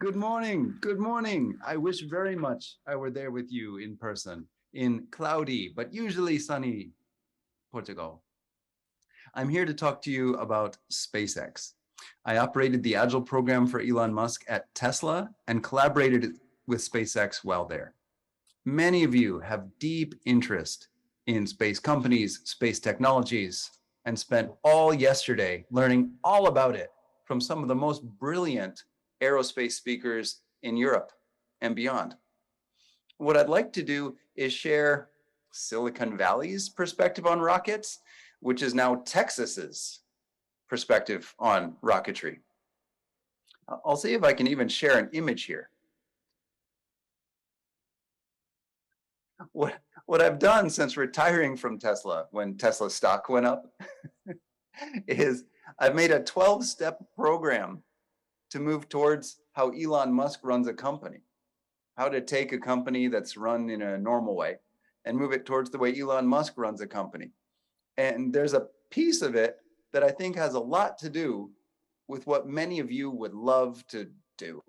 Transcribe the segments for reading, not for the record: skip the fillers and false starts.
Good morning. Good morning. I wish very much I were there with you in person in cloudy, but usually sunny Portugal. I'm here to talk to you about SpaceX. I operated the Agile program for Elon Musk at Tesla and collaborated with SpaceX while there. Many of you have deep interest in space companies, space technologies, and spent all yesterday learning all about it from some of the most brilliant aerospace speakers in Europe and beyond. What I'd like to do is share Silicon Valley's perspective on rockets, which is now Texas's perspective on rocketry. I'll see if I can even share an image here. What I've done since retiring from Tesla when Tesla stock went up is I've made a 12-step program to move towards how Elon Musk runs a company, how to take a company that's run in a normal way and move it towards the way Elon Musk runs a company. And there's a piece of it that I think has a lot to do with what many of you would love to do.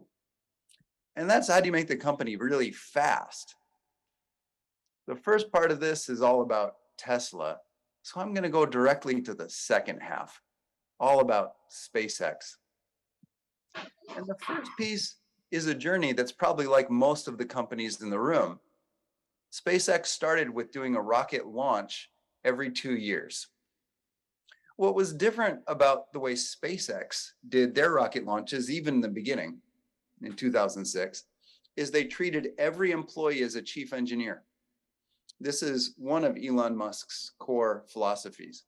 And that's how do you make the company really fast? The first part of this is all about Tesla. So I'm going to go directly to the second half, all about SpaceX. And the first piece is a journey that's probably like most of the companies in the room. SpaceX started with doing a rocket launch every 2 years. What was different about the way SpaceX did their rocket launches, even in the beginning, in 2006, is they treated every employee as a chief engineer. This is one of Elon Musk's core philosophies.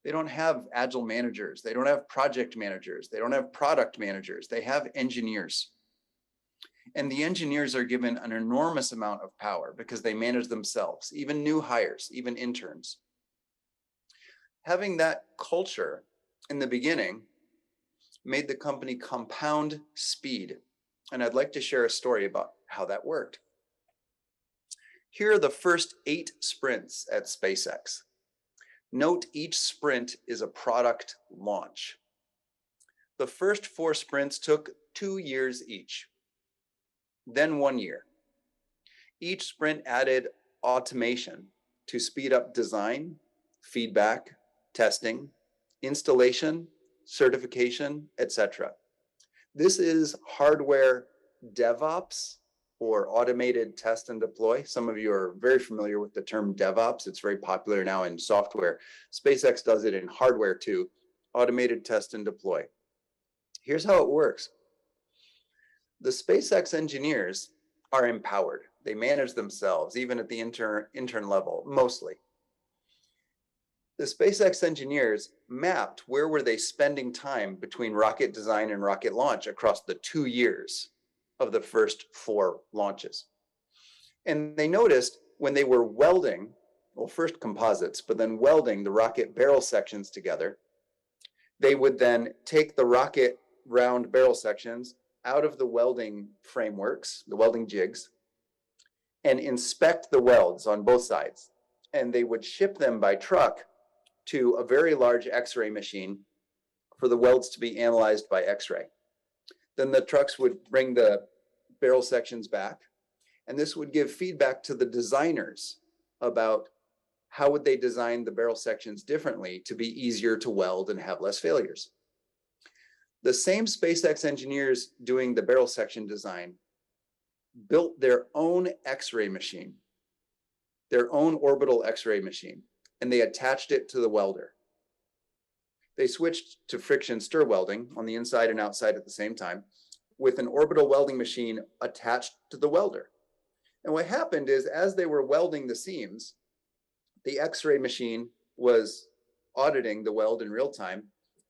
They don't have agile managers. They don't have project managers. They don't have product managers. They have engineers. And the engineers are given an enormous amount of power because they manage themselves, even new hires, even interns. Having that culture in the beginning made the company compound speed. And I'd like to share a story about how that worked. Here are the first 8 sprints at SpaceX. Note each sprint is a product launch. The first 4 sprints took 2 years each, then 1 year. Each sprint added automation to speed up design, feedback, testing, installation, certification, etc. This is hardware DevOps, or automated test and deploy. Some of you are very familiar with the term DevOps. It's very popular now in software. SpaceX does it in hardware too, automated test and deploy. Here's how it works. The SpaceX engineers are empowered. They manage themselves, even at the intern level, mostly. The SpaceX engineers mapped where were they spending time between rocket design and rocket launch across the 2 years of the first 4 launches. And they noticed when they were welding, well, first composites, but then welding the rocket barrel sections together, they would then take the rocket round barrel sections out of the welding frameworks, the welding jigs, and inspect the welds on both sides. And they would ship them by truck to a very large X-ray machine for the welds to be analyzed by X-ray. Then the trucks would bring the barrel sections back, and this would give feedback to the designers about how would they design the barrel sections differently to be easier to weld and have less failures. The same SpaceX engineers doing the barrel section design built their own X-ray machine, their own orbital X-ray machine, and they attached it to the welder. They switched to friction stir welding on the inside and outside at the same time with an orbital welding machine attached to the welder. And what happened is as they were welding the seams, the X-ray machine was auditing the weld in real time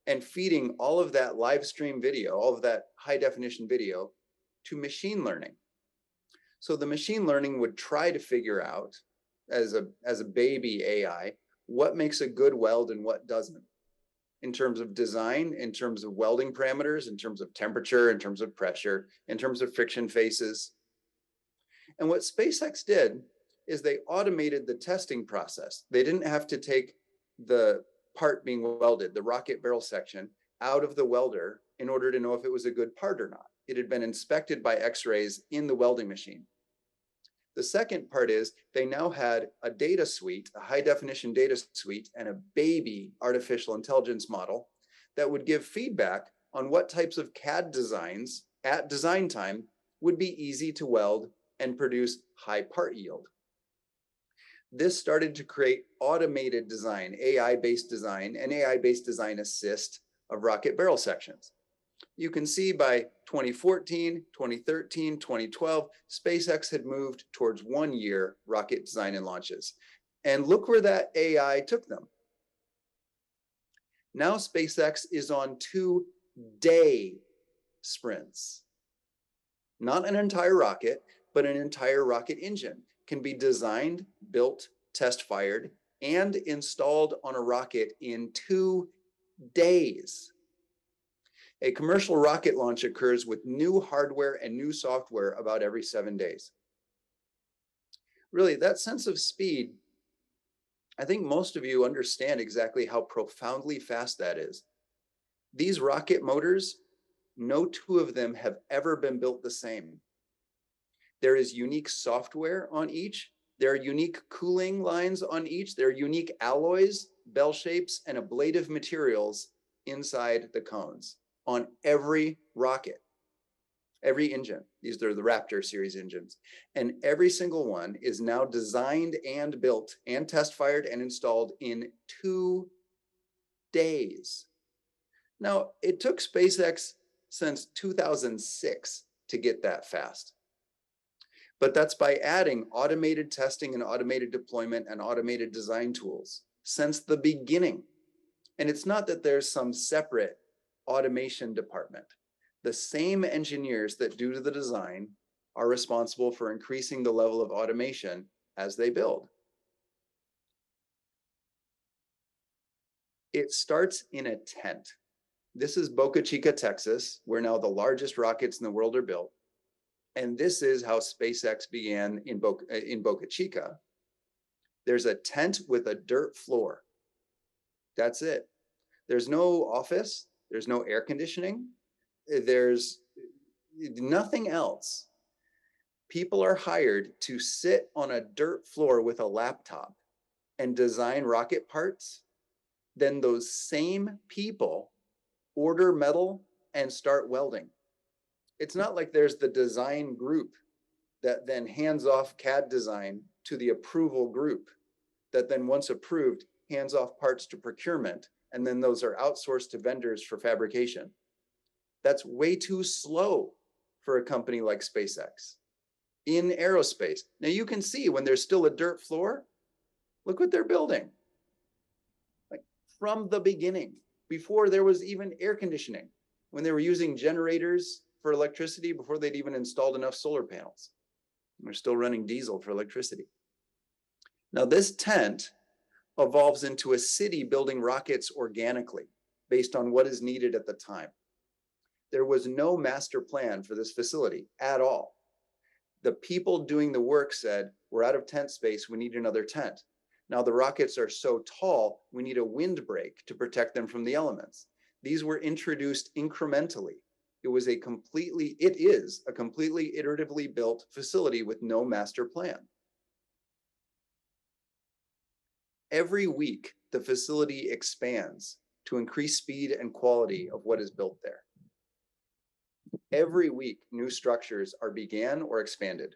and feeding all of that live stream video, all of that high definition video to machine learning. So the machine learning would try to figure out as a baby AI, what makes a good weld and what doesn't, in terms of design, in terms of welding parameters, in terms of temperature, in terms of pressure, in terms of friction faces. And what SpaceX did is they automated the testing process. They didn't have to take the part being welded, the rocket barrel section, out of the welder in order to know if it was a good part or not. it had been inspected by X-rays in the welding machine. The second part is they now had a data suite, a high definition data suite, and a baby artificial intelligence model that would give feedback on what types of CAD designs at design time would be easy to weld and produce high part yield. This started to create automated design, AI-based design, and AI-based design assist of rocket barrel sections. You can see by 2014, 2013, 2012, SpaceX had moved towards 1 year rocket design and launches. And look where that AI took them. Now SpaceX is on 2-day sprints. Not an entire rocket, but an entire rocket engine can be designed, built, test fired, and installed on a rocket in 2 days. A commercial rocket launch occurs with new hardware and new software about every 7 days. Really, that sense of speed, I think most of you understand exactly how profoundly fast that is. These rocket motors, no two of them have ever been built the same. There is unique software on each. There are unique cooling lines on each. There are unique alloys, bell shapes, and ablative materials inside the cones on every rocket, every engine. These are the Raptor series engines. And every single one is now designed and built and test fired and installed in 2 days. Now, it took SpaceX since 2006 to get that fast. But that's by adding automated testing and automated deployment and automated design tools since the beginning. And it's not that there's some separate automation department. The same engineers that do the design are responsible for increasing the level of automation as they build. It starts in a tent. This is Boca Chica, Texas, where now the largest rockets in the world are built. And this is how SpaceX began in Boca Chica. There's a tent with a dirt floor. That's it. There's no office. There's no air conditioning. There's nothing else. People are hired to sit on a dirt floor with a laptop and design rocket parts. Then those same people order metal and start welding. It's not like there's the design group that then hands off CAD design to the approval group that then, once approved, hands off parts to procurement, and then those are outsourced to vendors for fabrication. That's way too slow for a company like SpaceX. In aerospace, now you can see when there's still a dirt floor, look what they're building. Like from the beginning, before there was even air conditioning, when they were using generators for electricity before they'd even installed enough solar panels. They're still running diesel for electricity. Now this tent evolves into a city building rockets organically based on what is needed at the time. There was no master plan for this facility at all. The people doing the work said, we're out of tent space, we need another tent. Now the rockets are so tall, we need a windbreak to protect them from the elements. These were introduced incrementally. It is a completely iteratively built facility with no master plan. Every week, the facility expands to increase speed and quality of what is built there. Every week, new structures are began or expanded.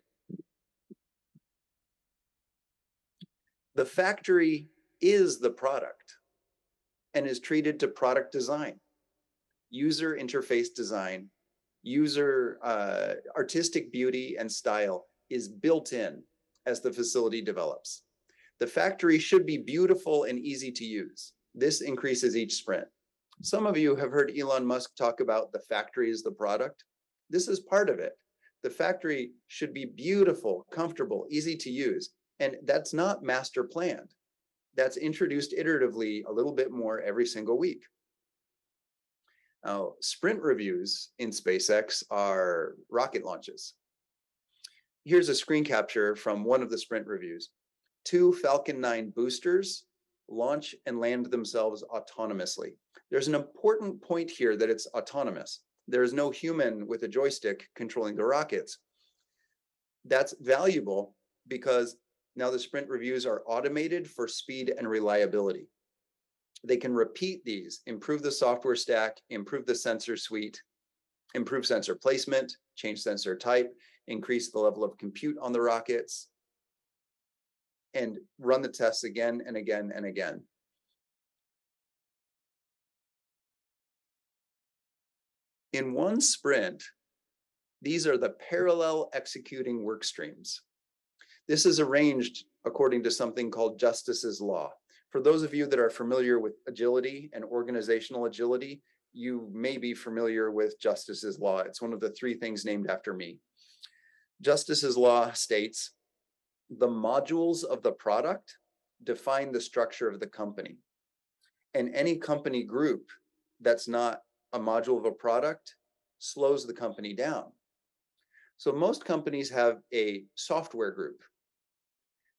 The factory is the product and is treated to product design, user interface design, user artistic beauty and style is built in as the facility develops. The factory should be beautiful and easy to use. This increases each sprint. Some of you have heard Elon Musk talk about the factory is the product. This is part of it. The factory should be beautiful, comfortable, easy to use. And that's not master planned. That's introduced iteratively a little bit more every single week. Now, sprint reviews in SpaceX are rocket launches. Here's a screen capture from one of the sprint reviews. 2 Falcon 9 boosters launch and land themselves autonomously. There's an important point here that it's autonomous. There's no human with a joystick controlling the rockets. That's valuable because now the sprint reviews are automated for speed and reliability. They can repeat these, improve the software stack, improve the sensor suite, improve sensor placement, change sensor type, increase the level of compute on the rockets, and run the tests again and again and again. In one sprint, these are the parallel executing work streams. This is arranged according to something called Justice's Law. For those of you that are familiar with agility and organizational agility, you may be familiar with Justice's Law. It's one of the 3 things named after me. Justice's Law states, the modules of the product define the structure of the company. And any company group that's not a module of a product slows the company down. So most companies have a software group.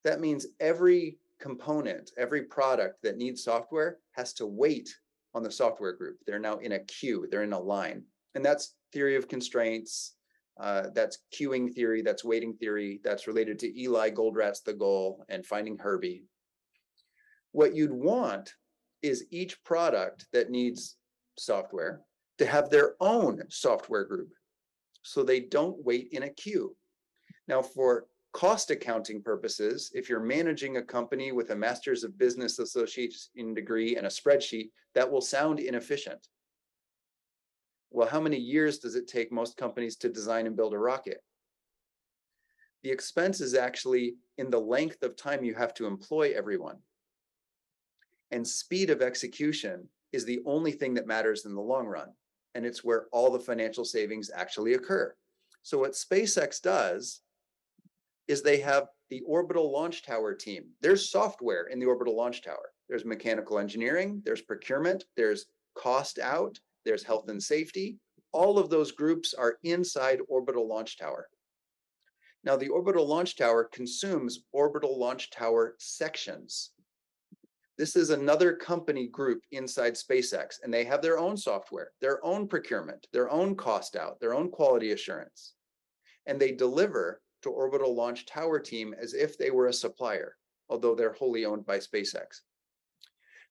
That means every component, every product that needs software has to wait on the software group. They're now in a queue, they're in a line. And that's theory of constraints, that's queuing theory, that's waiting theory, that's related to Eli Goldratt's The Goal and Finding Herbie. What you'd want is each product that needs software to have their own software group so they don't wait in a queue. Now, for cost accounting purposes, if you're managing a company with a Master's of Business Association degree and a spreadsheet, that will sound inefficient. Well, how many years does it take most companies to design and build a rocket? The expense is actually in the length of time you have to employ everyone. And speed of execution is the only thing that matters in the long run. And it's where all the financial savings actually occur. So what SpaceX does is they have the orbital launch tower team. There's software in the orbital launch tower. There's mechanical engineering, there's procurement, there's cost out, there's health and safety. All of those groups are inside orbital launch tower. Now, the orbital launch tower consumes orbital launch tower sections. This is another company group inside SpaceX, and they have their own software, their own procurement, their own cost out, their own quality assurance. And they deliver to orbital launch tower team as if they were a supplier, although they're wholly owned by SpaceX.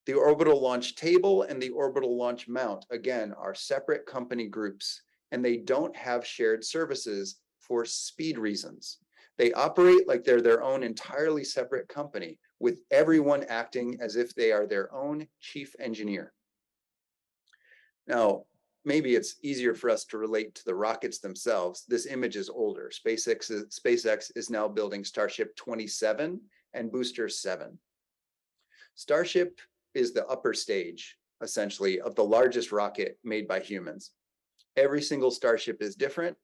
The orbital launch table and the orbital launch mount, again, are separate company groups, and they don't have shared services for speed reasons. They operate like they're their own entirely separate company, with everyone acting as if they are their own chief engineer. Now, maybe it's easier for us to relate to the rockets themselves. This image is older. SpaceX is now building Starship 27 and Booster 7. Starship is the upper stage, essentially, of the largest rocket made by humans. Every single Starship is different,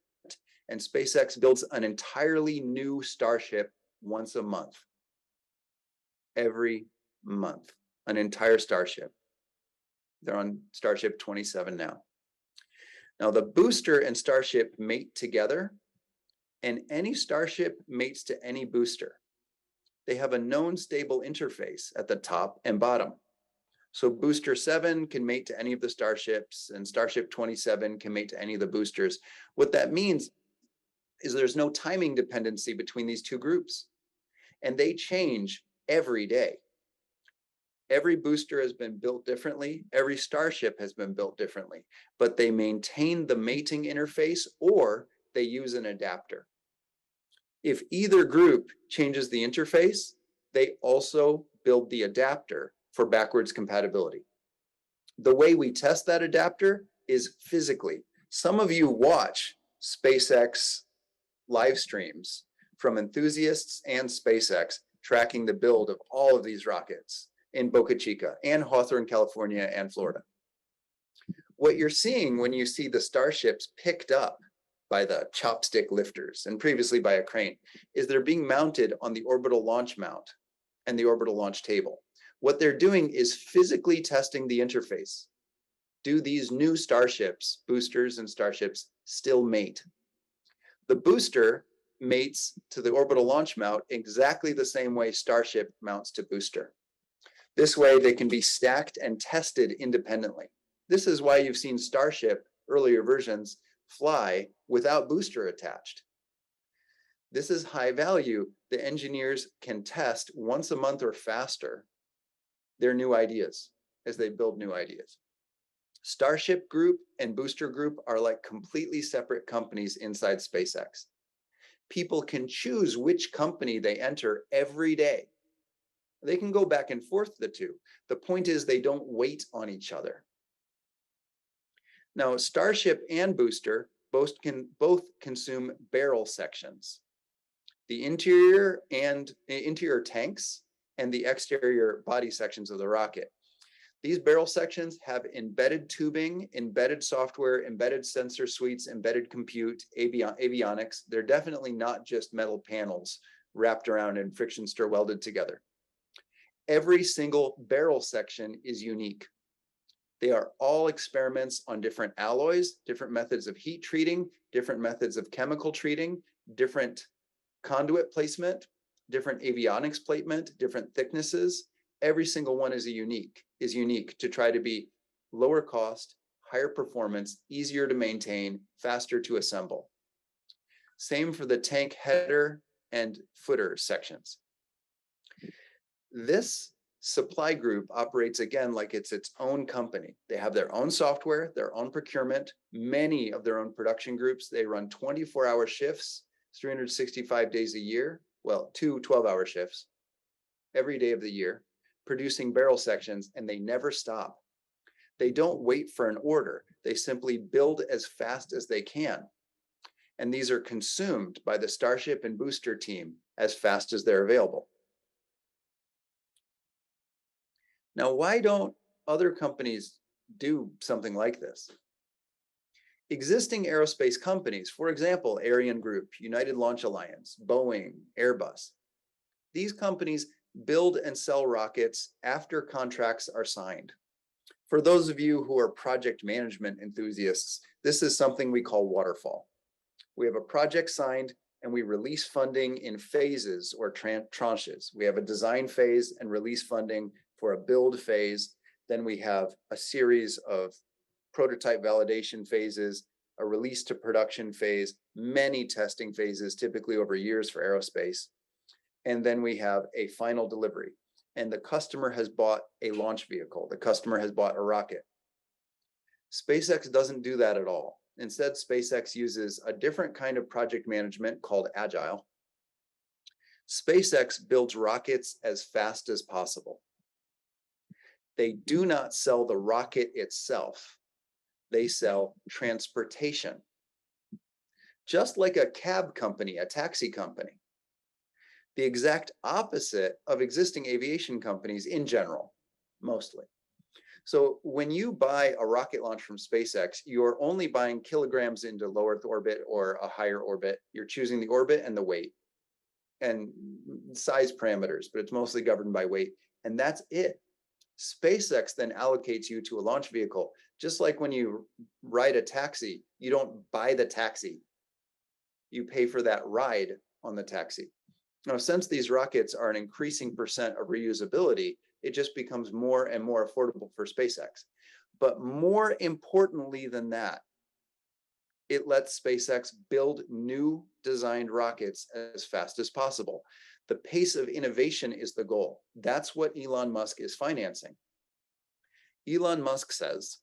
and SpaceX builds an entirely new Starship once a month. Every month, an entire Starship. They're on Starship 27 now. Now, the booster and Starship mate together, and any Starship mates to any booster. They have a known stable interface at the top and bottom. So Booster 7 can mate to any of the Starships, and Starship 27 can mate to any of the boosters. What that means is there's no timing dependency between these two groups, and they change every day. Every booster has been built differently. Every Starship has been built differently, but they maintain the mating interface or they use an adapter. If either group changes the interface, they also build the adapter for backwards compatibility. The way we test that adapter is physically. Some of you watch SpaceX live streams from enthusiasts and SpaceX tracking the build of all of these rockets in Boca Chica and Hawthorne, California, and Florida. What you're seeing when you see the Starships picked up by the chopstick lifters and previously by a crane is they're being mounted on the orbital launch mount and the orbital launch table. What they're doing is physically testing the interface. Do these new Starships, boosters and Starships, still mate? The booster mates to the orbital launch mount exactly the same way Starship mounts to booster. This way they can be stacked and tested independently. This is why you've seen Starship earlier versions fly without booster attached. This is high value. The engineers can test once a month or faster their new ideas as they build new ideas. Starship Group and Booster Group are like completely separate companies inside SpaceX. People can choose which company they enter every day. They can go back and forth the two. The point is they don't wait on each other. Now, Starship and Booster both consume barrel sections. The interior tanks and the exterior body sections of the rocket. These barrel sections have embedded tubing, embedded software, embedded sensor suites, embedded compute, avionics. They're definitely not just metal panels wrapped around and friction stir welded together. Every single barrel section is unique. They are all experiments on different alloys, different methods of heat treating, different methods of chemical treating, different conduit placement, different avionics placement, different thicknesses. Every single one is unique to try to be lower cost, higher performance, easier to maintain, faster to assemble. Same for the tank header and footer sections. This supply group operates again like it's its own company. They have their own software, their own procurement, many of their own production groups. They run 24-hour shifts, 365 days a year. Well, 2 12-hour shifts every day of the year, producing barrel sections, and they never stop. They don't wait for an order. They simply build as fast as they can. And these are consumed by the Starship and Booster team as fast as they're available. Now, why don't other companies do something like this? Existing aerospace companies, for example, Ariane Group, United Launch Alliance, Boeing, Airbus, these companies build and sell rockets after contracts are signed. For those of you who are project management enthusiasts, this is something we call waterfall. We have a project signed and we release funding in phases or tranches. We have a design phase and release funding for a build phase. Then we have a series of prototype validation phases, a release to production phase, many testing phases, typically over years for aerospace. And then we have a final delivery. And the customer has bought a launch vehicle. The customer has bought a rocket. SpaceX doesn't do that at all. Instead, SpaceX uses a different kind of project management called agile. SpaceX builds rockets as fast as possible. They do not sell the rocket itself. They sell transportation. Just like a cab company, a taxi company. The exact opposite of existing aviation companies in general, mostly. So when you buy a rocket launch from SpaceX, you're only buying kilograms into low Earth orbit or a higher orbit. You're choosing the orbit and the weight and size parameters, but it's mostly governed by weight. And that's it. SpaceX then allocates you to a launch vehicle. Just like when you ride a taxi, you don't buy the taxi. You pay for that ride on the taxi. Now, since these rockets are an increasing percent of reusability, it just becomes more and more affordable for SpaceX. But more importantly than that, it lets SpaceX build new designed rockets as fast as possible. The pace of innovation is the goal. That's what Elon Musk is financing. Elon Musk says,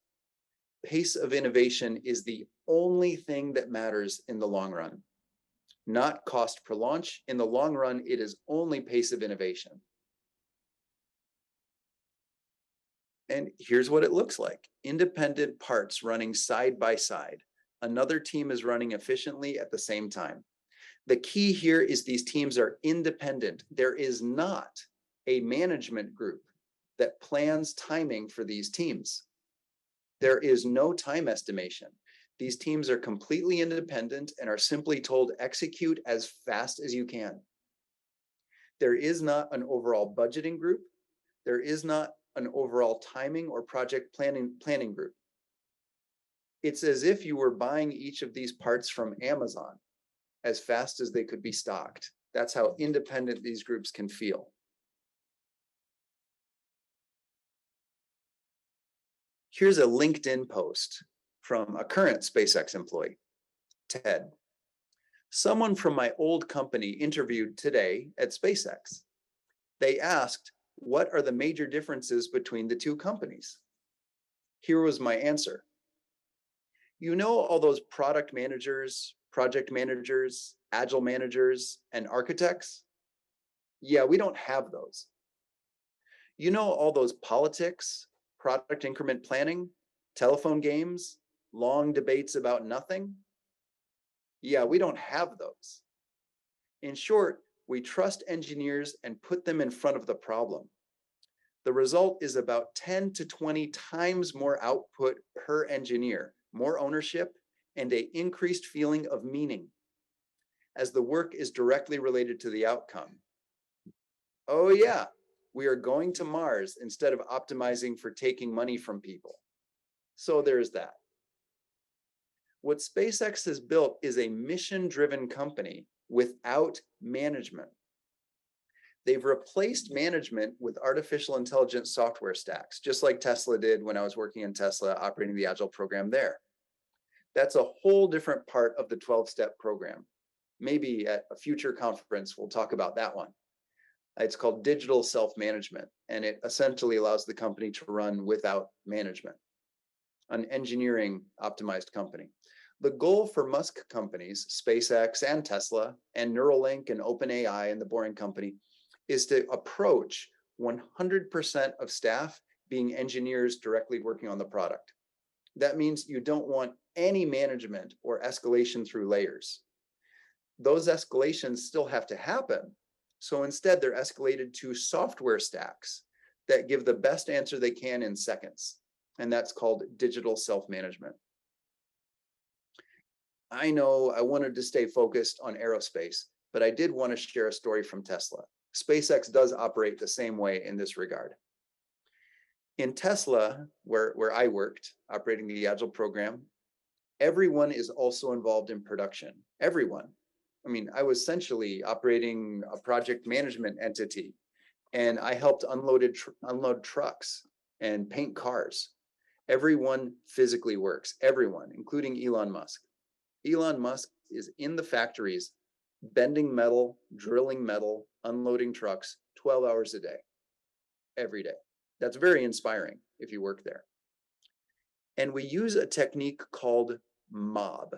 pace of innovation is the only thing that matters in the long run. Not cost per launch. In the long run, it is only pace of innovation. And here's what it looks like. Independent parts running side by side. Another team is running efficiently at the same time. The key here is these teams are independent. There is not a management group that plans timing for these teams. There is no time estimation. These teams are completely independent and are simply told execute as fast as you can. There is not an overall budgeting group. There is not an overall timing or project planning group. It's as if you were buying each of these parts from Amazon as fast as they could be stocked. That's how independent these groups can feel. Here's a LinkedIn post from a current SpaceX employee, Ted. Someone from my old company interviewed today at SpaceX. They asked, what are the major differences between the two companies? Here was my answer. You know all those product managers, project managers, agile managers, and architects? Yeah, we don't have those. You know all those politics, product increment planning, telephone games, long debates about nothing? Yeah, we don't have those. In short, we trust engineers and put them in front of the problem. The result is about 10 to 20 times more output per engineer, more ownership, and an increased feeling of meaning, as the work is directly related to the outcome. Oh yeah, we are going to Mars instead of optimizing for taking money from people. So there's that. What SpaceX has built is a mission-driven company without management. They've replaced management with artificial intelligence software stacks, just like Tesla did when I was working in Tesla, operating the Agile program there. That's a whole different part of the 12-step program. Maybe at a future conference, we'll talk about that one. It's called digital self-management, and it essentially allows the company to run without management, an engineering optimized company. The goal for Musk companies, SpaceX and Tesla, and Neuralink and OpenAI and the Boring Company, is to approach 100% of staff being engineers directly working on the product. That means you don't want any management or escalation through layers. Those escalations still have to happen. So instead, they're escalated to software stacks that give the best answer they can in seconds. And that's called digital self-management. I know I wanted to stay focused on aerospace, but I did want to share a story from Tesla. SpaceX does operate the same way in this regard. In Tesla, where I worked, operating the Agile program, everyone is also involved in production. Everyone. I mean, I was essentially operating a project management entity, and I helped unload trucks and paint cars. Everyone physically works, everyone, including Elon Musk. Elon Musk is in the factories, bending metal, drilling metal, unloading trucks 12 hours a day, every day. That's very inspiring if you work there. And we use a technique called mob.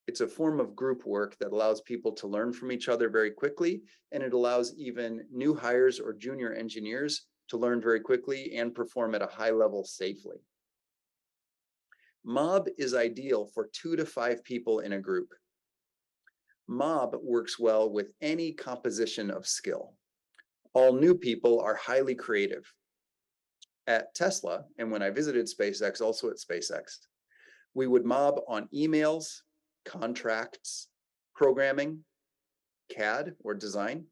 It's a form of group work that allows people to learn from each other very quickly, and it allows even new hires or junior engineers to learn very quickly and perform at a high level safely. Mob is ideal for 2 to 5 people in a group. Mob works well with any composition of skill. All new people are highly creative. At Tesla, and when I visited SpaceX, also at SpaceX, we would mob on emails, contracts, programming, CAD or design,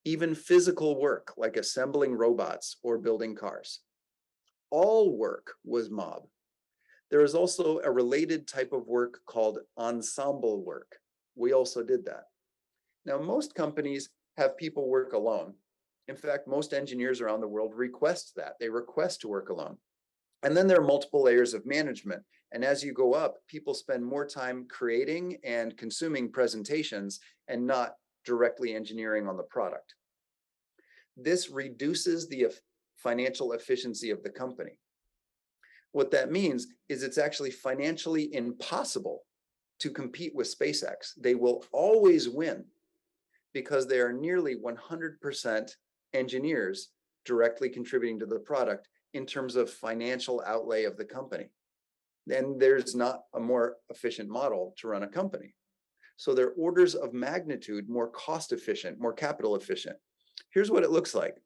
even physical work like assembling robots or building cars. All work was mob. There is also a related type of work called ensemble work. We also did that. Now, most companies have people work alone. In fact, most engineers around the world request that. They request to work alone. And then there are multiple layers of management. And as you go up, people spend more time creating and consuming presentations and not directly engineering on the product. This reduces the financial efficiency of the company. What that means is it's actually financially impossible to compete with SpaceX. They will always win because they are nearly 100% engineers directly contributing to the product in terms of financial outlay of the company. Then there's not a more efficient model to run a company. So they're orders of magnitude more cost efficient, more capital efficient. Here's what it looks like.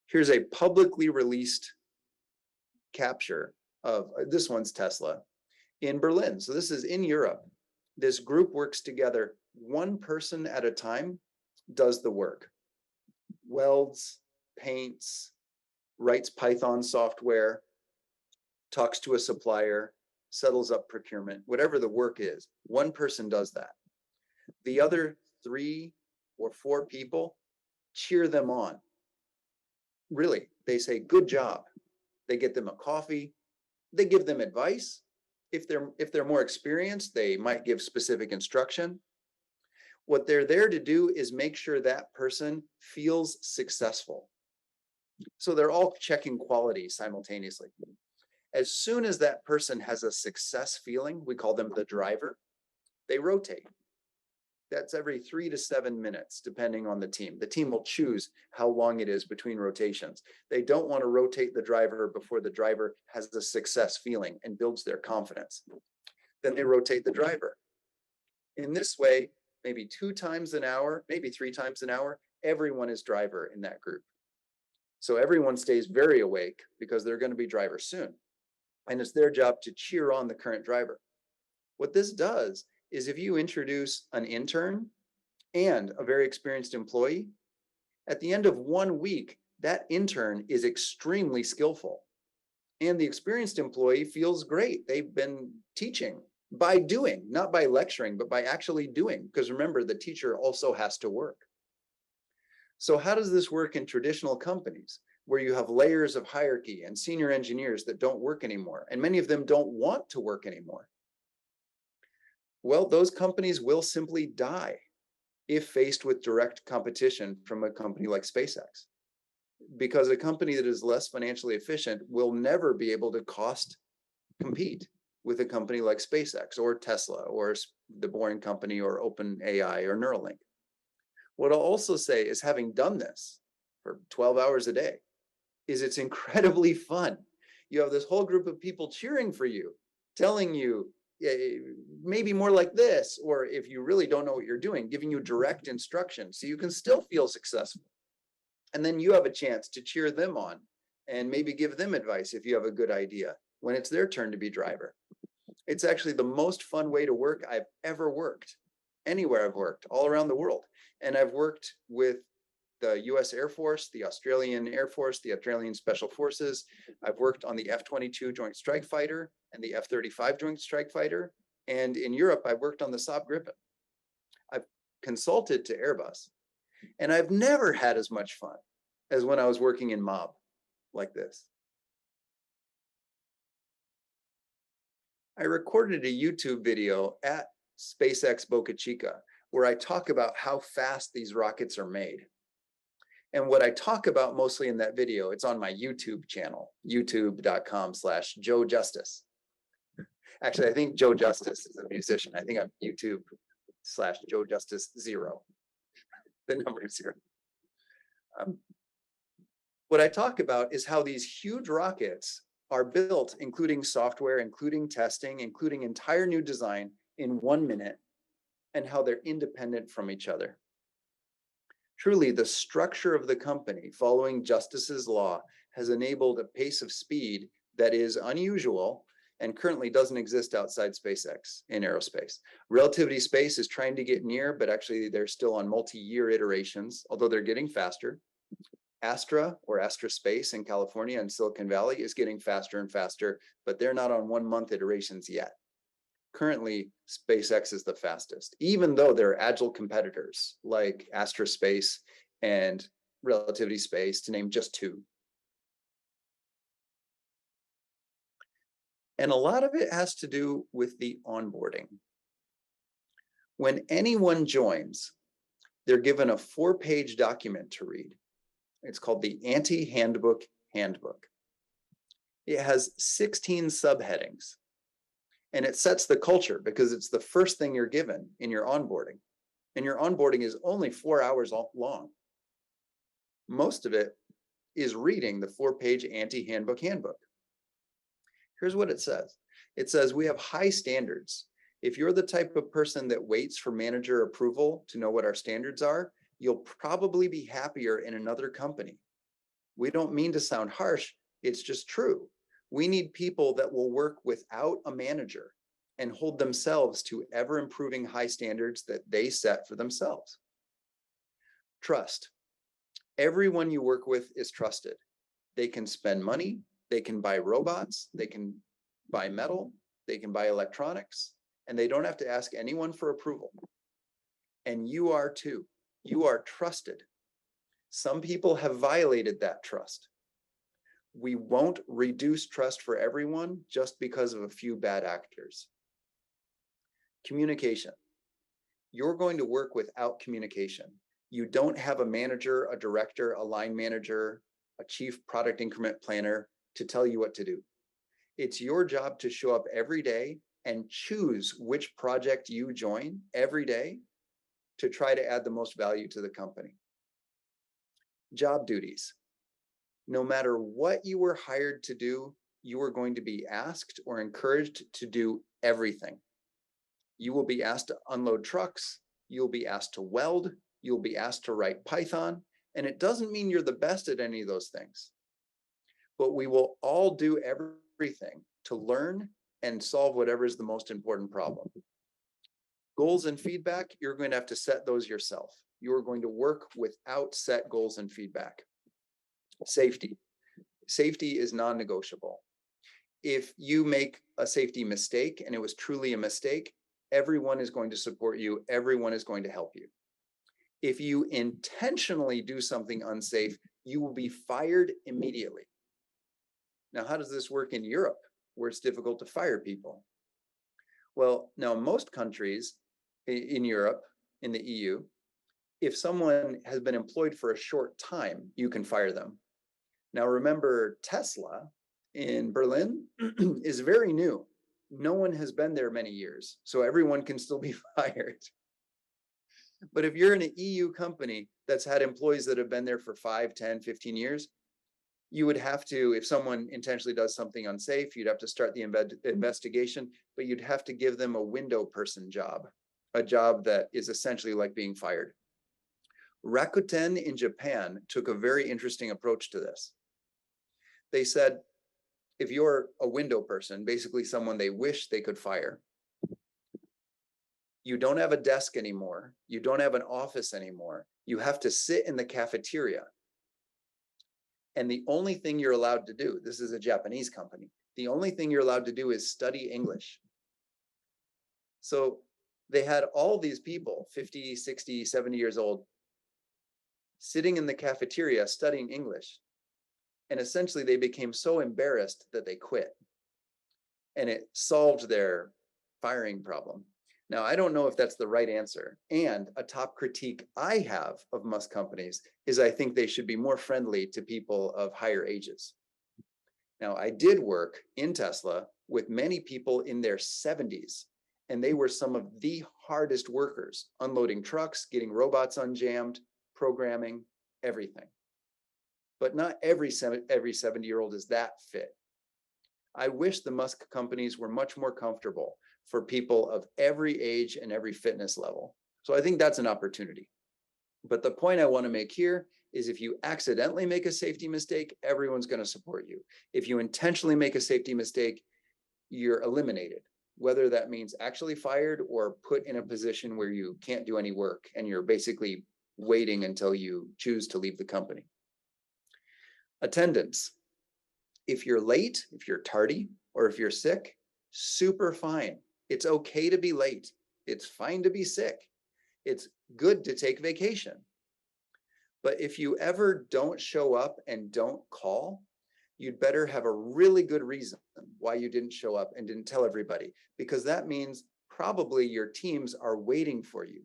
Here's a publicly released capture of, this one's Tesla, in Berlin. So this is in Europe. This group works together. One person at a time does the work. Welds, paints, writes Python software, talks to a supplier, settles up procurement, whatever the work is, one person does that. The other 3 or 4 people cheer them on. Really, they say, good job. They get them a coffee, they give them advice. If they're more experienced, they might give specific instruction. What they're there to do is make sure that person feels successful. So they're all checking quality simultaneously. As soon as that person has a success feeling, we call them the driver, they rotate. That's every 3 to 7 minutes, depending on the team. The team will choose how long it is between rotations. They don't want to rotate the driver before the driver has the success feeling and builds their confidence. Then they rotate the driver. In this way, maybe 2 times an hour, maybe 3 times an hour, everyone is driver in that group. So everyone stays very awake because they're going to be driver soon. And it's their job to cheer on the current driver. What this does is if you introduce an intern and a very experienced employee, at the end of 1 week, that intern is extremely skillful. And the experienced employee feels great. They've been teaching by doing, not by lecturing, but by actually doing. Because remember, the teacher also has to work. So how does this work in traditional companies where you have layers of hierarchy and senior engineers that don't work anymore? And many of them don't want to work anymore. Well, those companies will simply die if faced with direct competition from a company like SpaceX. Because a company that is less financially efficient will never be able to cost compete with a company like SpaceX or Tesla or the Boring Company or OpenAI or Neuralink. What I'll also say is, having done this for 12 hours a day, is it's incredibly fun. You have this whole group of people cheering for you, telling you, maybe more like this, or if you really don't know what you're doing, giving you direct instruction so you can still feel successful. And then you have a chance to cheer them on and maybe give them advice if you have a good idea when it's their turn to be driver. It's actually the most fun way to work I've ever worked, anywhere I've worked, all around the world. And I've worked with the US Air Force, the Australian Air Force, the Australian Special Forces. I've worked on the F-22 Joint Strike Fighter and the F-35 Joint Strike Fighter. And in Europe, I worked on the Saab Gripen. I've consulted to Airbus. And I've never had as much fun as when I was working in mob like this. I recorded a YouTube video at SpaceX Boca Chica where I talk about how fast these rockets are made. And what I talk about mostly in that video, it's on my YouTube channel, youtube.com/Joe Justice. Actually, I think Joe Justice is a musician. I think I'm YouTube/Joe Justice 0. The number is 0. What I talk about is how these huge rockets are built, including software, including testing, including entire new design in 1 minute, and how they're independent from each other. Truly, the structure of the company following Justice's law has enabled a pace of speed that is unusual and currently doesn't exist outside SpaceX in aerospace. Relativity Space is trying to get near, but actually they're still on multi-year iterations, although they're getting faster. Astra, or Astra Space in California and Silicon Valley, is getting faster and faster, but they're not on 1-month iterations yet. Currently, SpaceX is the fastest, even though there are agile competitors like Astra Space and Relativity Space, to name just 2. And a lot of it has to do with the onboarding. When anyone joins, they're given a 4-page document to read. It's called the anti-handbook handbook. It has 16 subheadings. And it sets the culture because it's the first thing you're given in your onboarding. And your onboarding is only 4 hours long. Most of it is reading the 4-page anti-handbook handbook. Here's what it says. It says, we have high standards. If you're the type of person that waits for manager approval to know what our standards are, you'll probably be happier in another company. We don't mean to sound harsh, it's just true. We need people that will work without a manager and hold themselves to ever improving high standards that they set for themselves. Trust. Everyone you work with is trusted. They can spend money, they can buy robots, they can buy metal, they can buy electronics, and they don't have to ask anyone for approval. And you are too. You are trusted. Some people have violated that trust. We won't reduce trust for everyone just because of a few bad actors. Communication. You're going to work without communication. You don't have a manager, a director, a line manager, a chief product increment planner to tell you what to do. It's your job to show up every day and choose which project you join every day to try to add the most value to the company. Job duties. No matter what you were hired to do, you are going to be asked or encouraged to do everything. You will be asked to unload trucks, you'll be asked to weld, you'll be asked to write Python, and it doesn't mean you're the best at any of those things. But we will all do everything to learn and solve whatever is the most important problem. Goals and feedback, you're going to have to set those yourself. You are going to work without set goals and feedback. Safety. Safety is non-negotiable. If you make a safety mistake and it was truly a mistake, everyone is going to support you. Everyone is going to help you. If you intentionally do something unsafe, you will be fired immediately. Now, how does this work in Europe, where it's difficult to fire people? Well, now in most countries in Europe, in the EU, if someone has been employed for a short time, you can fire them. Now, remember, Tesla in Berlin is very new. No one has been there many years, so everyone can still be fired. But if you're in an EU company that's had employees that have been there for 5, 10, 15 years, you would have to, if someone intentionally does something unsafe, you'd have to start the investigation, but you'd have to give them a window person job, a job that is essentially like being fired. Rakuten in Japan took a very interesting approach to this. They said, if you're a window person, basically someone they wish they could fire, you don't have a desk anymore, you don't have an office anymore, you have to sit in the cafeteria. And the only thing you're allowed to do, this is a Japanese company, the only thing you're allowed to do is study English. So they had all these people, 50, 60, 70 years old, sitting in the cafeteria studying English. And essentially they became so embarrassed that they quit. And it solved their firing problem. Now, I don't know if that's the right answer. And a top critique I have of Musk companies is I think they should be more friendly to people of higher ages. Now, I did work in Tesla with many people in their 70s, and they were some of the hardest workers, unloading trucks, getting robots unjammed, programming, everything. But not every 70-year-old is that fit. I wish the Musk companies were much more comfortable for people of every age and every fitness level. So I think that's an opportunity. But the point I want to make here is if you accidentally make a safety mistake, everyone's going to support you. If you intentionally make a safety mistake, you're eliminated, whether that means actually fired or put in a position where you can't do any work and you're basically waiting until you choose to leave the company. Attendance. If you're late, if you're tardy, or if you're sick, super fine. It's okay to be late. It's fine to be sick. It's good to take vacation. But if you ever don't show up and don't call, you'd better have a really good reason why you didn't show up and didn't tell everybody, because that means probably your teams are waiting for you.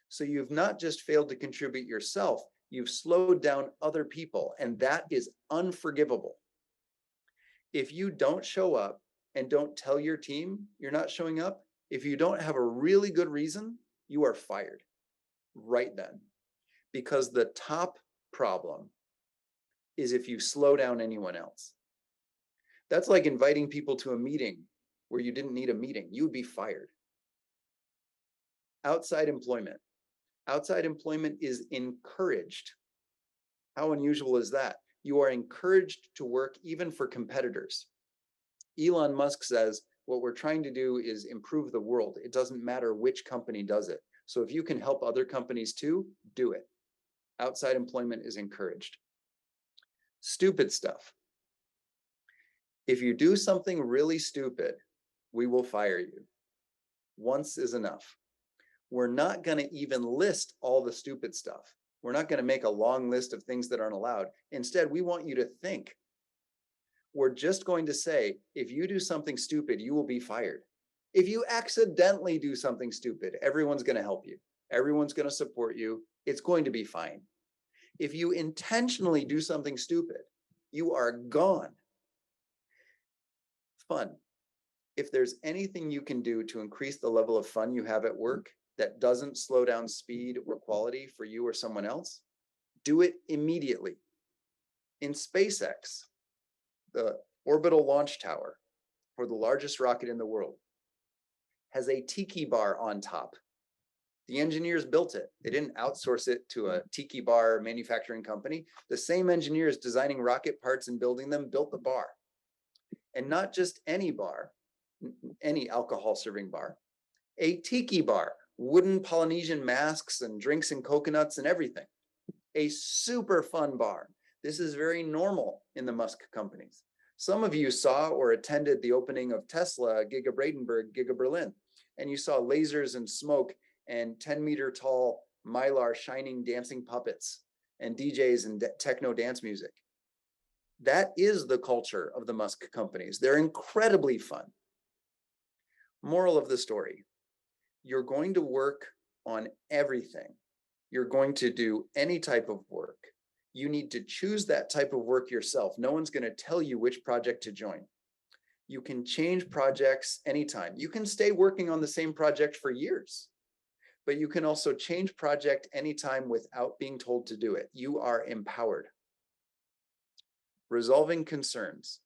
So you've not just failed to contribute yourself, you've slowed down other people, and that is unforgivable. If you don't show up and don't tell your team you're not showing up, if you don't have a really good reason, you are fired right then. Because the top problem is if you slow down anyone else. That's like inviting people to a meeting where you didn't need a meeting. You'd be fired. Outside employment. Outside employment is encouraged. How unusual is that? You are encouraged to work even for competitors. Elon Musk says, what we're trying to do is improve the world. It doesn't matter which company does it. So if you can help other companies too, do it. Outside employment is encouraged. Stupid stuff. If you do something really stupid, we will fire you. Once is enough. We're not going to even list all the stupid stuff. We're not going to make a long list of things that aren't allowed. Instead, we want you to think. we're just going to say, if you do something stupid, you will be fired. If you accidentally do something stupid, everyone's going to help you. Everyone's going to support you. It's going to be fine. If you intentionally do something stupid, you are gone. Fun. If there's anything you can do to increase the level of fun you have at work that doesn't slow down speed or quality for you or someone else, do it immediately. In SpaceX, the orbital launch tower for the largest rocket in the world has a tiki bar on top. The engineers built it. They didn't outsource it to a tiki bar manufacturing company. The same engineers designing rocket parts and building them built the bar. And not just any bar, any alcohol serving bar, a tiki bar, wooden Polynesian masks and drinks and coconuts and everything. A super fun bar. This is very normal in the Musk companies. Some of you saw or attended the opening of Tesla, Giga Brandenburg, Giga Berlin, and you saw lasers and smoke and 10-meter tall mylar shining dancing puppets and DJs and techno dance music. That is the culture of the Musk companies. They're incredibly fun. Moral of the story, you're going to work on everything. You're going to do any type of work. You need to choose that type of work yourself. No one's going to tell you which project to join. You can change projects anytime. You can stay working on the same project for years, but you can also change project anytime without being told to do it. You are empowered. Resolving concerns.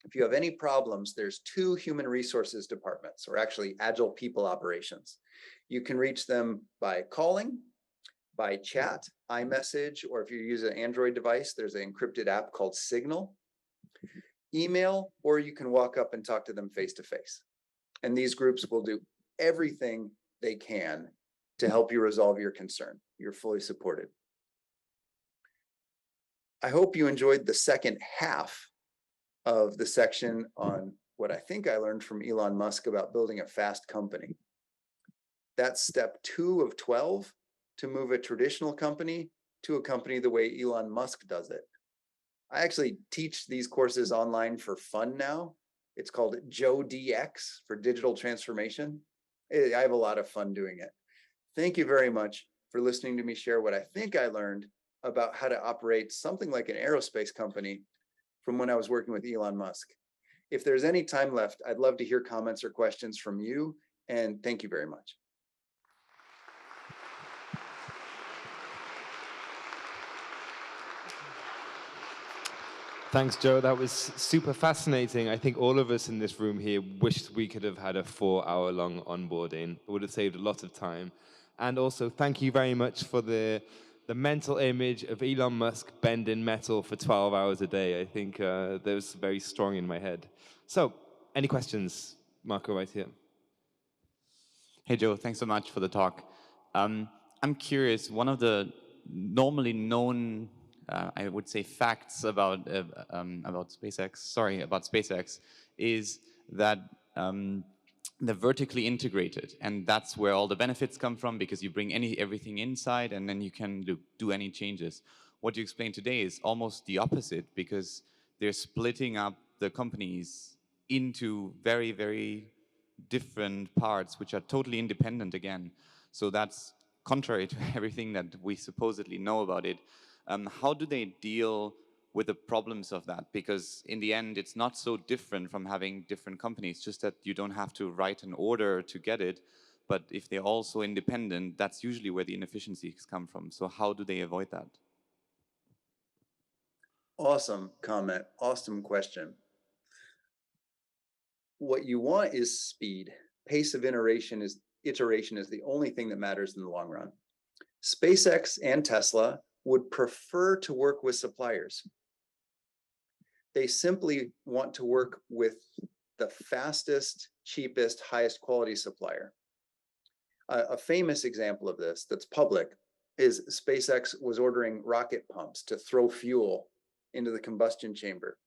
If you have any problems, there's 2 human resources departments, or actually agile people operations. You can reach them by calling, by chat, iMessage, or if you use an Android device, there's an encrypted app called Signal, email, or you can walk up and talk to them face to face. And these groups will do everything they can to help you resolve your concern. You're fully supported. I hope you enjoyed the second half of the section on what I think I learned from Elon Musk about building a fast company. That's step 2 of 12 to move a traditional company to a company the way Elon Musk does it. I actually teach these courses online for fun now. It's called Joe DX for digital transformation. I have a lot of fun doing it. Thank you very much for listening to me share what I think I learned about how to operate something like an aerospace company from when I was working with Elon Musk. If there's any time left, I'd love to hear comments or questions from you, and thank you very much. Thanks, Joe. That was super fascinating. I think all of us in this room here wished we could have had a 4-hour-long onboarding. It would have saved a lot of time. And also, thank you very much for the mental image of Elon Musk bending metal for 12 hours a day. I think that was very strong in my head. So, any questions? Marco, right here. Hey, Joe. Thanks so much for the talk. I'm curious, one of the normally known I would say facts about SpaceX is that they're vertically integrated, and that's where all the benefits come from, because you bring everything inside, and then you can do any changes. What you explained today is almost the opposite, because they're splitting up the companies into very, very different parts, which are totally independent again. So that's contrary to everything that we supposedly know about it. How do they deal with the problems of that? Because in the end, it's not so different from having different companies, just that you don't have to write an order to get it. But if they're also independent, that's usually where the inefficiencies come from. So how do they avoid that? Awesome comment, awesome question. What you want is speed. Pace of iteration is the only thing that matters in the long run. SpaceX and Tesla would prefer to work with suppliers. They simply want to work with the fastest, cheapest, highest quality supplier. A famous example of this that's public is SpaceX was ordering rocket pumps to throw fuel into the combustion chamber.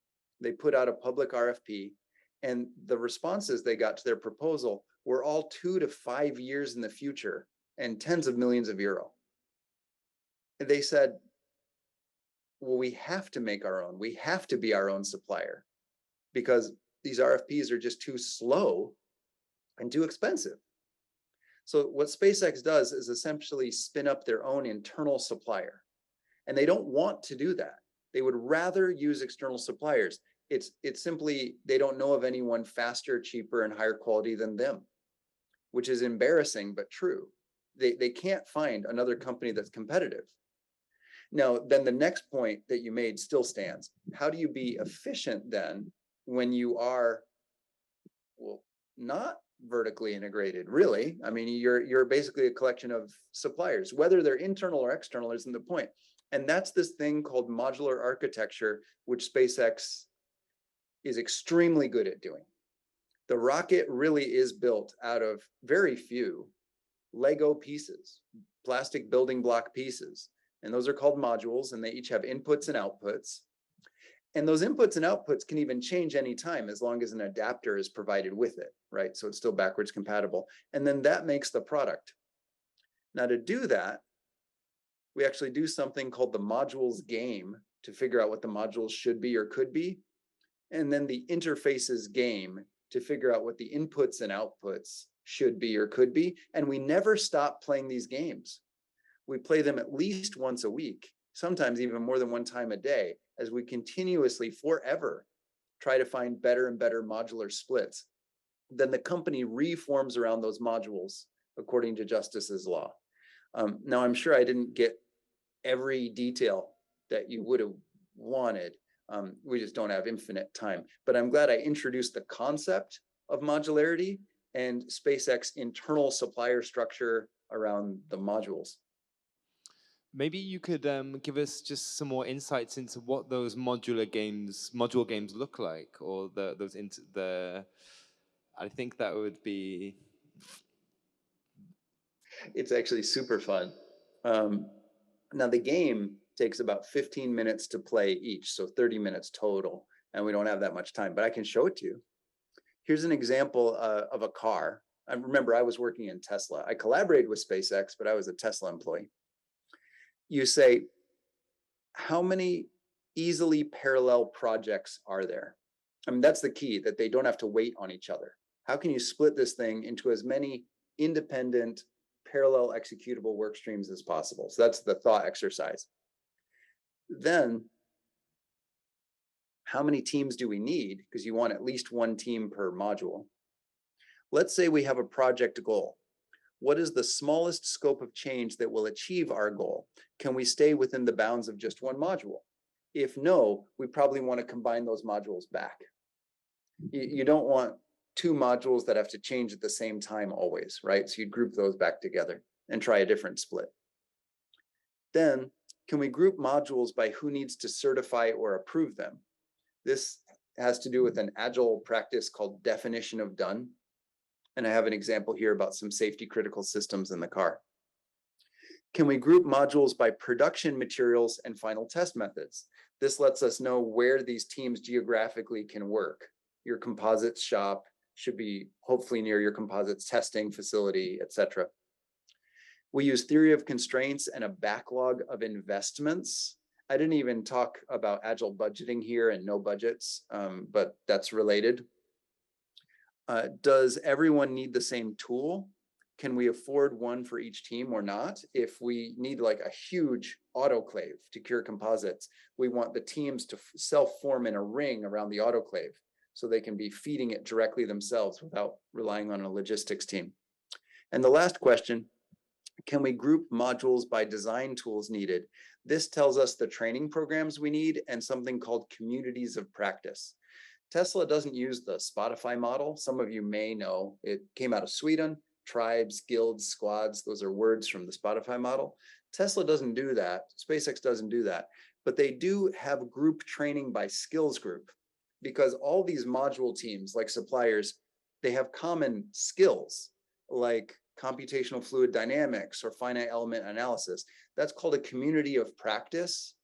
They put out a public RFP, and the responses they got to their proposal were all 2 to 5 years in the future and tens of millions of euro. They said, well, we have to make our own. We have to be our own supplier because these RFPs are just too slow and too expensive. So what SpaceX does is essentially spin up their own internal supplier. And they don't want to do that. They would rather use external suppliers. It's simply, they don't know of anyone faster, cheaper, and higher quality than them, which is embarrassing, but true. They can't find another company that's competitive. Now, then the next point that you made still stands. How do you be efficient then when you are, well, not vertically integrated, really? I mean, you're basically a collection of suppliers. Whether they're internal or external isn't the point. And that's this thing called modular architecture, which SpaceX is extremely good at doing. The rocket really is built out of very few Lego pieces, plastic building block pieces. And those are called modules, and they each have inputs and outputs. And those inputs and outputs can even change anytime as long as an adapter is provided with it, right? So it's still backwards compatible. And then that makes the product. Now to do that, we actually do something called the modules game to figure out what the modules should be or could be. And then the interfaces game to figure out what the inputs and outputs should be or could be. And we never stop playing these games. We play them at least once a week, sometimes even more than one time a day, as we continuously forever try to find better and better modular splits. Then the company reforms around those modules according to Justice's law. Now, I'm sure I didn't get every detail that you would have wanted. We just don't have infinite time. But I'm glad I introduced the concept of modularity and SpaceX internal supplier structure around the modules. Maybe you could give us just some more insights into what those module games look like, or I think that would be. It's actually super fun. Now the game takes about 15 minutes to play each, so 30 minutes total, and we don't have that much time, but I can show it to you. Here's an example of a car. I remember I was working in Tesla. I collaborated with SpaceX, but I was a Tesla employee. You say, how many easily parallel projects are there? I mean, that's the key, that they don't have to wait on each other. How can you split this thing into as many independent, parallel executable work streams as possible? So that's the thought exercise. Then, how many teams do we need? Because you want at least one team per module. Let's say we have a project goal. What is the smallest scope of change that will achieve our goal? Can we stay within the bounds of just one module? If no, we probably want to combine those modules back. You don't want two modules that have to change at the same time always, right? So you group those back together and try a different split. Then, can we group modules by who needs to certify or approve them? This has to do with an agile practice called definition of done. And I have an example here about some safety critical systems in the car. Can we group modules by production materials and final test methods? This lets us know where these teams geographically can work. Your composites shop should be hopefully near your composites testing facility, etc. We use theory of constraints and a backlog of investments. I didn't even talk about agile budgeting here and no budgets, but that's related. Does everyone need the same tool? Can we afford one for each team or not? If we need like a huge autoclave to cure composites, we want the teams to self-form in a ring around the autoclave so they can be feeding it directly themselves without relying on a logistics team. And the last question, can we group modules by design tools needed? This tells us the training programs we need and something called communities of practice. Tesla doesn't use the Spotify model. Some of you may know it came out of Sweden. Tribes, guilds, squads, those are words from the Spotify model. Tesla doesn't do that. SpaceX doesn't do that. But they do have group training by skills group, because all these module teams, like suppliers, they have common skills like computational fluid dynamics or finite element analysis. That's called a community of practice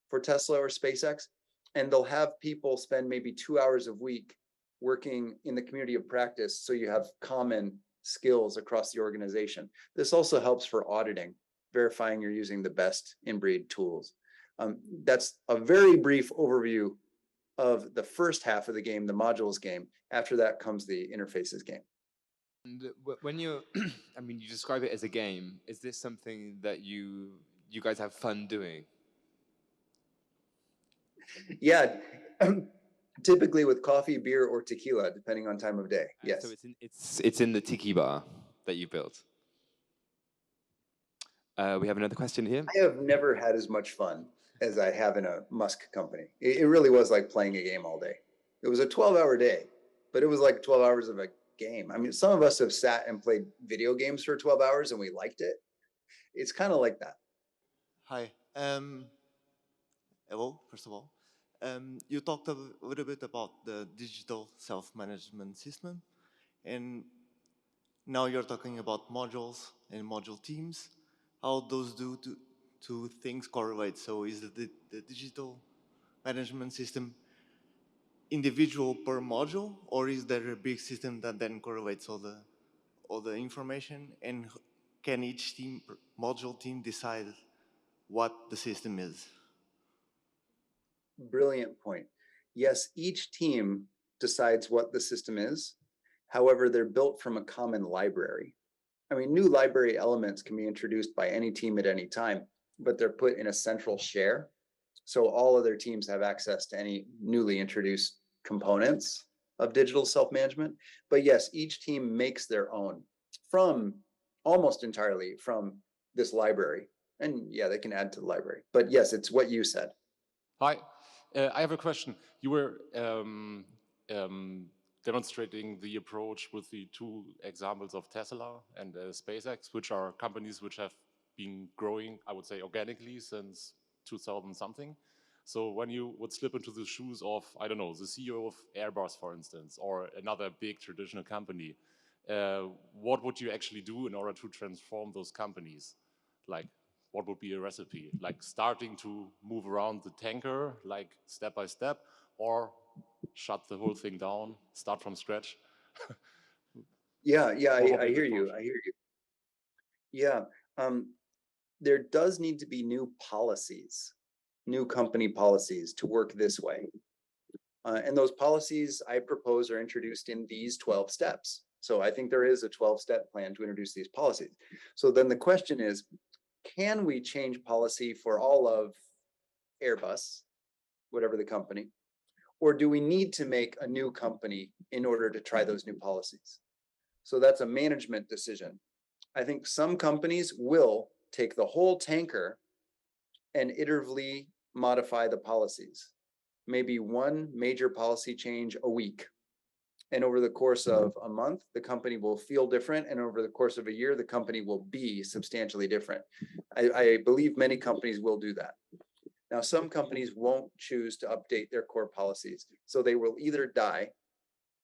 for Tesla or SpaceX. And they'll have people spend maybe 2 hours a week working in the community of practice, so you have common skills across the organization. This also helps for auditing, verifying you're using the best in-breed tools. That's a very brief overview of the first half of the game, the modules game. After that comes the interfaces game. And when you're, I mean, you describe it as a game. Is this something that you guys have fun doing? Yeah, typically with coffee, beer, or tequila, depending on time of day. Yes. So it's in the tiki bar that you built. We have another question here. I have never had as much fun as I have in a Musk company. It really was like playing a game all day. It was a 12-hour day, but it was like 12 hours of a game. I mean, some of us have sat and played video games for 12 hours and we liked it. It's kind of like that. Hi. Hello, first of all. You talked a little bit about the digital self-management system, and now you're talking about modules and module teams. How those two things correlate? So is the digital management system individual per module, or is there a big system that then correlates all the information? And can each team, module team, decide what the system is? Brilliant point. Yes, each team decides what the system is. However, they're built from a common library. I mean, new library elements can be introduced by any team at any time, but they're put in a central share. So all other teams have access to any newly introduced components of digital self-management. But yes, each team makes their own from almost entirely from this library. And yeah, they can add to the library. But yes, it's what you said. Hi, I have a question. You were demonstrating the approach with the two examples of Tesla and SpaceX, which are companies which have been growing, I would say, organically since 2000 something. So when you would slip into the shoes of, I don't know, the CEO of Airbus, for instance, or another big traditional company, what would you actually do in order to transform those companies? Like, what would be a recipe? Like starting to move around the tanker, like step by step, or shut the whole thing down, start from scratch? Yeah, What I would be the hear you. approach? I hear you. Yeah, there does need to be new policies, new company policies to work this way. And those policies I propose are introduced in these 12 steps. So I think there is a 12-step plan to introduce these policies. So then the question is, can we change policy for all of Airbus, whatever the company, or do we need to make a new company in order to try those new policies? So that's a management decision. I think some companies will take the whole tanker and iteratively modify the policies. Maybe one major policy change a week. And over the course of a month, the company will feel different. And over the course of a year, the company will be substantially different. I believe many companies will do that. Now, some companies won't choose to update their core policies. So they will either die,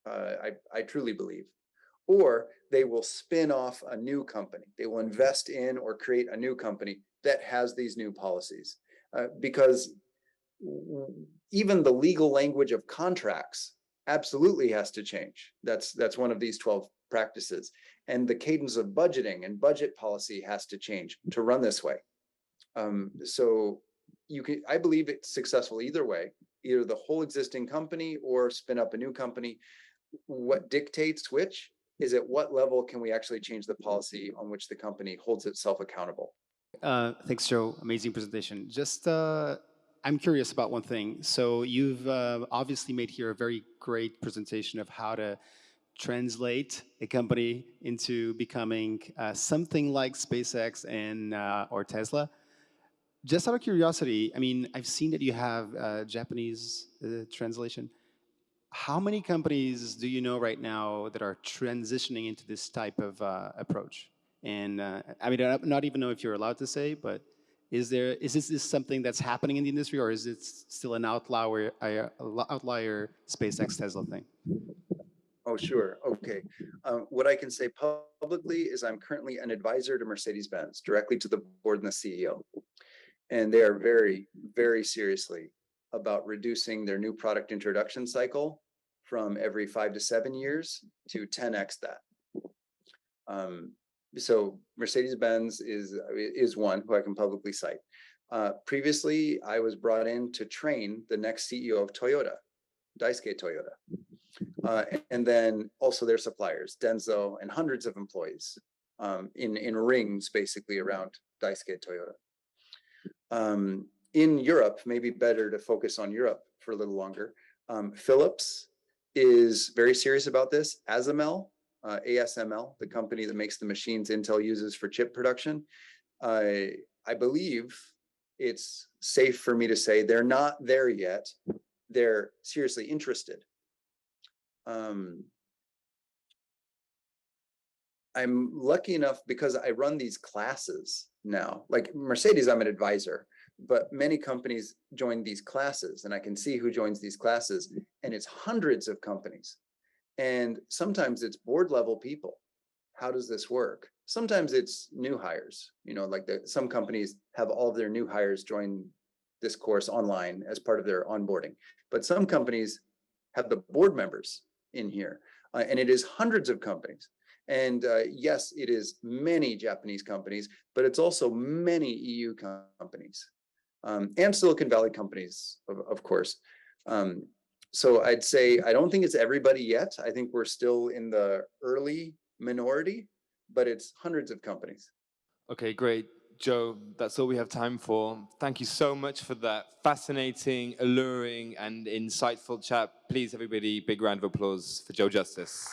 I truly believe, or they will spin off a new company. They will invest in or create a new company that has these new policies. Because even the legal language of contracts absolutely has to change. That's one of these 12 practices. And the cadence of budgeting and budget policy has to change to run this way. So I believe it's successful either way, either the whole existing company or spin up a new company. What dictates which is at what level can we actually change the policy on which the company holds itself accountable. Thanks, Joe. Amazing presentation. Just, I'm curious about one thing. So you've obviously made here a very great presentation of how to translate a company into becoming something like SpaceX and or Tesla. Just out of curiosity, I mean, I've seen that you have Japanese translation. How many companies do you know right now that are transitioning into this type of approach? And I mean, I not even know if you're allowed to say, but is this something that's happening in the industry, or is it still an outlier SpaceX Tesla thing? Oh, sure. Okay. What I can say publicly is I'm currently an advisor to Mercedes-Benz, directly to the board and the CEO. And they are very, very seriously about reducing their new product introduction cycle from every 5 to 7 years to 10x that. So Mercedes-Benz is one who I can publicly cite. Previously, I was brought in to train the next CEO of Toyota, Daisuke Toyota. And then also their suppliers, Denso, and hundreds of employees in rings basically around Daisuke Toyota. In Europe, maybe better to focus on Europe for a little longer. Philips is very serious about this. ASML, ASML, the company that makes the machines Intel uses for chip production. I believe it's safe for me to say they're not there yet. They're seriously interested. I'm lucky enough because I run these classes now. Like Mercedes, I'm an advisor, but many companies join these classes, and I can see who joins these classes, and it's hundreds of companies. And sometimes it's board level people. How does this work? Sometimes it's new hires, like some companies have all of their new hires join this course online as part of their onboarding. But some companies have the board members in here, and it is hundreds of companies. And yes, it is many Japanese companies, but it's also many EU companies and Silicon Valley companies, of course. So I'd say I don't think it's everybody yet. I think we're still in the early minority, but it's hundreds of companies. Okay, great. Joe, that's all we have time for. Thank you so much for that fascinating, alluring, and insightful chat. Please, everybody, big round of applause for Joe Justice.